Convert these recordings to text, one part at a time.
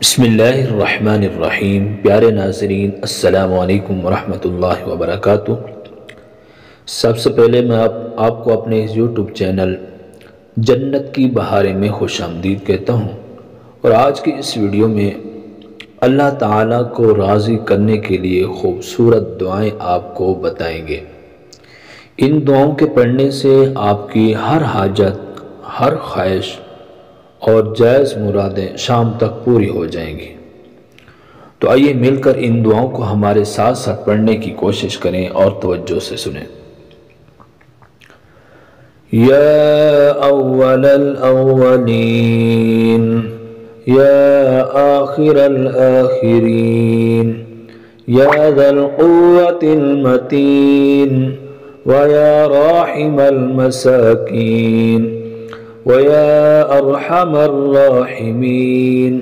बिस्मिल्लाहिर्रहमानिर्रहीम। प्यारे नाज़रीन, अस्सलामु अलैकुम वरहमतुल्लाहि वबरकातुह। सबसे पहले मैं आपको अपने इस यूट्यूब चैनल जन्नत की बहारें में खुशामदीद कहता हूँ। और आज की इस वीडियो में अल्लाह ताला को राज़ी करने के लिए खूबसूरत दुआएं आपको बताएंगे। इन दुआओं के पढ़ने से आपकी हर हाजत, हर ख्वाहिश और जायज़ मुरादें शाम तक पूरी हो जाएंगी। तो आइए मिलकर इन दुआओं को हमारे साथ साथ पढ़ने की कोशिश करें और तवज्जो से सुनें। या अव्वलल अव्वलीन, या आखिरल आखिरीन, या ज़ल क़ुव्वतिल मतीन, व या राहिमल मसाकीन, वया अरहमर राहिमीन।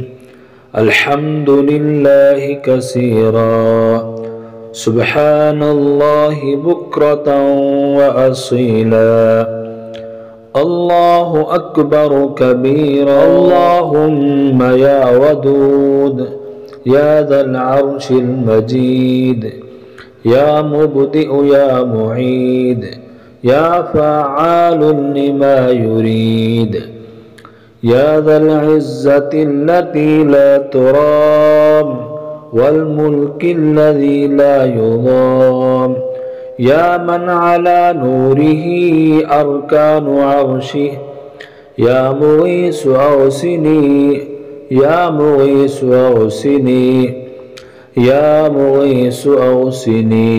अल्हम्दुलिल्लाहि कसीरा, सुब्हानल्लाहि बुक्रतन व असीला, अल्लाहु अकबर कबीरा। अल्लाहुम्मा या वदूद, या ज़ल अर्शिल मजीद, या मुब्दिउ या मुईद, या फ़अालुन लिमा युरीद, या ज़ल इज़्ज़तिल्लती ला तुराम, वल मुल्किल्लज़ी ला युज़ाम, या मन अला नूरिही अरकानु अर्शिह, या मुगीसु औसिनी, या मुगीसु औसिनी, या मुगीसु औसिनी,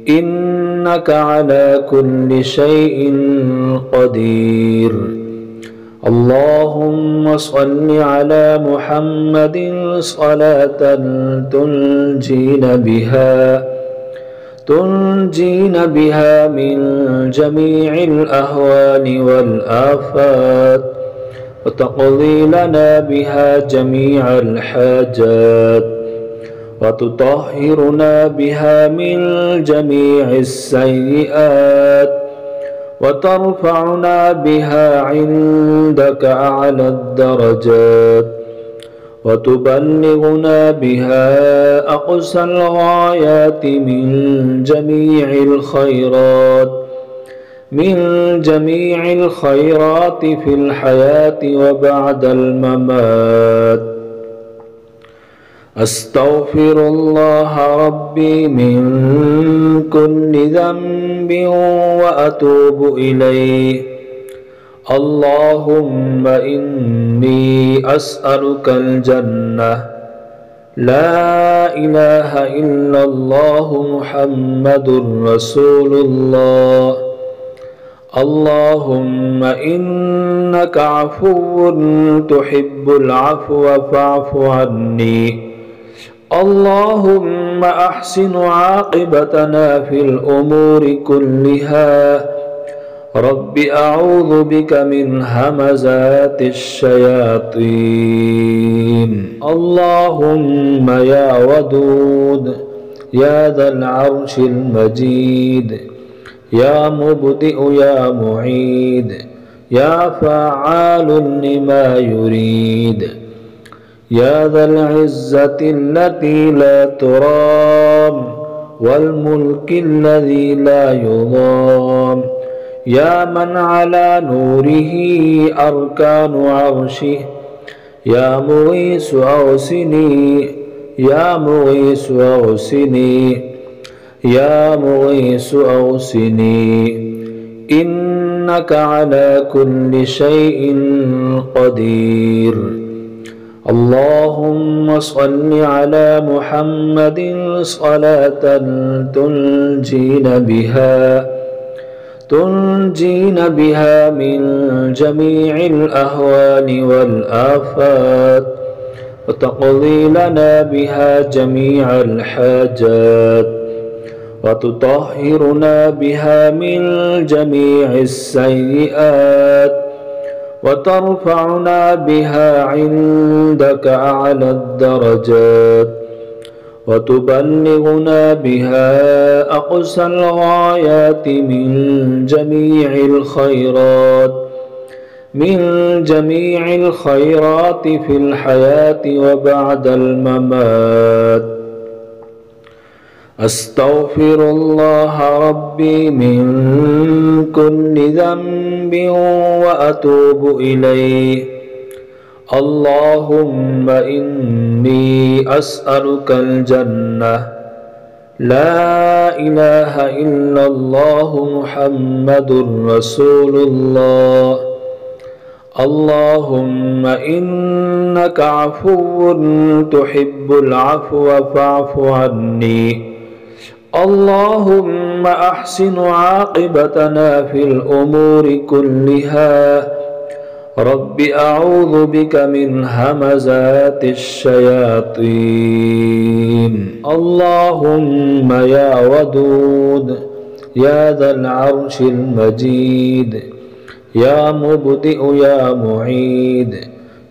इन्नका अला कुल्लि शैइन क़दीर। अल्लाहुम्मा सल्लि अला मुहम्मदिन सलातन तुनजीना बिहा मिन जमीइल अहवालि वल आफात, व तक़ज़ी लना बिहा जमीअल हाजात, व तुतहिरुना बिहा मिन जमीइस सय्यिआत, व तरफ़अना बिहा इंदका अअला दरजात, व तुबल्लिगुना बिहा अक़सल गायाति मिन जमीइल खैरात फिल हयाति व बअदल ममात। अस्तग़फिरुल्लाह रब्बी मिन कुल्लि ज़ंबिन व अतूबु इलैहि। अल्लाहुम्मा इन्नी अस्अलुकल जन्नह, ला इलाहा इल्लल्लाहु मुहम्मदुर रसूलुल्लाह। अल्लाहुम्मा इन्नका अफ़ुव्वुन तुहिब्बुल अफ़्व फ़अफ़ु अन्नी। अल्लाहुम्मा अहसिन आक़िबतना फ़िल उमूरि कुल्लिहा। रब्बि अऊज़ु बिका मिन हमज़ातिश शयातीन। अल्लाहुम्मा या वदूद, या ज़ल अर्शिल मजीद, या मुब्दिउ या मुईद, या फ़अालुन लिमा युरीद, या ज़ल इज़्ज़तिल्लती ला तुराम, वल मुल्किल्लज़ी ला युज़ाम, या मन अला नूरिही अरकानु अर्शिह, या मुगीसु औसिनी, या मुगीसु औसिनी, या मुगीसु औसिनी, इन्नका अला कुल्लि शैइन क़दीर। अल्लाहुम्मा सल्लि अला मुहम्मदिन सलातन तुनजीना बिहा मिन जमीइल अहवालि वल आफात, व तक़ज़ी लना बिहा जमीअल हाजात, व तुतहिरुना बिहा मिन जमीइस सय्यिआत, व तरफ़अना बिहा इंदका अअला दरजात, व तुबल्लिगुना बिहा अक़सल गायाति मिन जमीइल खैरात من جميع الخيرات في الحياة وبعد الممات. أستغفر الله ربي من كل ذنب وأتوب إليه. اللهم إني أسألك الجنة، لا إله إلا الله محمد رسول الله. اللهم إنك عفو تحب العفو فاعف عني. اللهم أحسن عاقبتنا في الأمور كلها. رب أعوذ بك من همزات الشياطين. اللهم يا ودود يا ذا العرش المجيد، يا مبدئ يا معيد،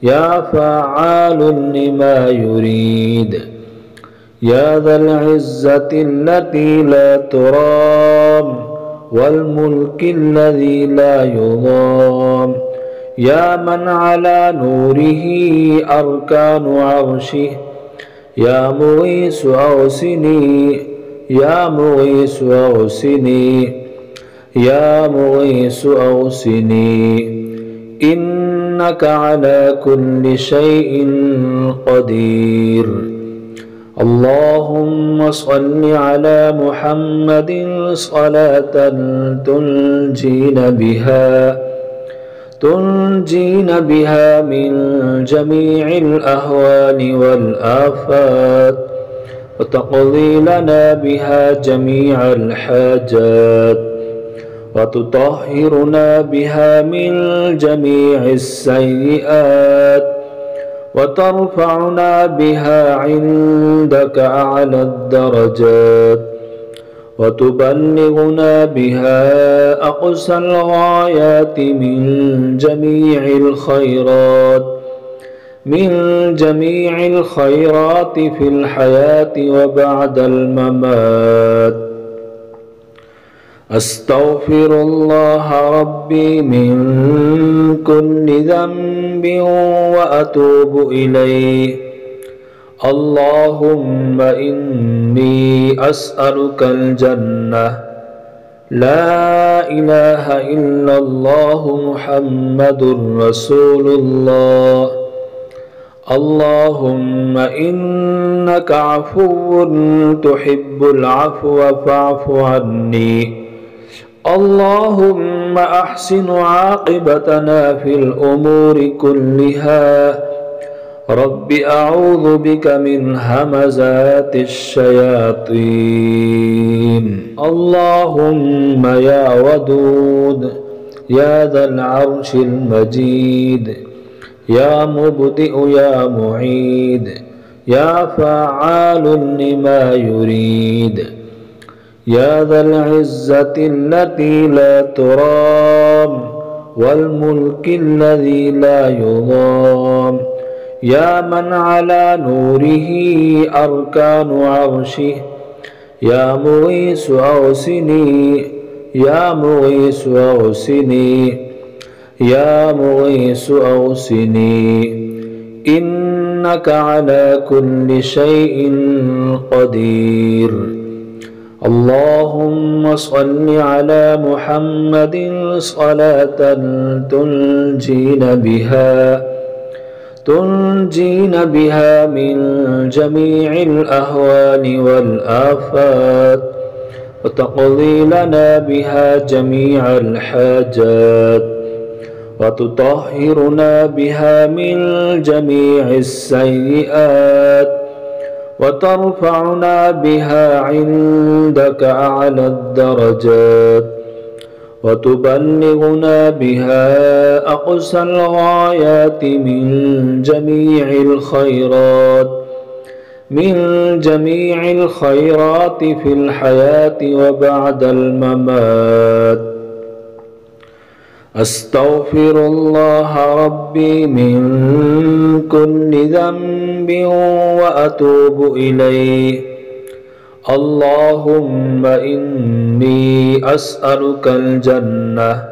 يا فعال لما يريد، يا ذا العزة التي لا ترام والملك الذي لا يضام، يا من على نوره أركان عرشه. يا مغيث أغثني، يا مغيث أغثني، يا مغيث أغثني، إنك على كل شيء قدير. اللهم صل على محمد صلاة تنجينا بها من جميع الأهوال والآفات، وتقضي لنا بها جميع الحاجات، وتطهرنا بها من جميع السيئات، وترفعنا بها عندك أعلى الدرجات، وتبلغنا بها أقصى الغايات من جميع الخيرات، من جميع الخيرات في الحياة وبعد الممات. أستغفر الله ربي من كل ذنب وأتوب إليه. اللهم إني أسألك الجنة، لا إله إلا الله محمد رسول الله. اللهم إنك عفو تحب العفو فاعف عني. اللهم أحسن عاقبتنا في الأمور كلها. رب أعوذ بك من همزات الشياطين. اللهم يا ودود يا ذا العرش المجيد، يا مبدئ يا معيد، يا فعال لما يريد، يا ذا العزة التي لا ترام والملك الذي لا يضام، يا من على نوره أركان عرشه. يا مغيث أغثني، يا مغيث أغثني، يا مغيث أغثني، إنك على كل شيء قدير. اللهم صل على محمد صلاة تنجينا بها من جميع الأهوال والآفات، وتقضي لنا بها جميع الحاجات، وتطهرنا بها من جميع السيئات، وترفعنا بها عندك أعلى الدرجات، وتبلغنا بها أقصى الغايات من جميع الخيرات، من جميع الخيرات في الحياة وبعد الممات. أستغفر الله ربي من كل ذنب وأتوب إليه. اللهم إني أسألك الجنة،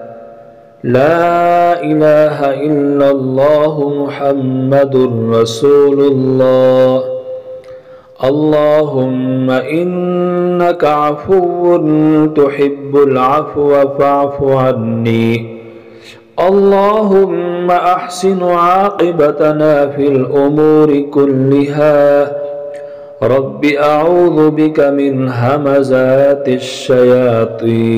لا إله إلا الله محمد رسول الله اللهم إنك عفو تحب العفو فاعف عني اللهم أحسن عاقبتنا في الأمور كلها رب أعوذ بك من همزات الشياطين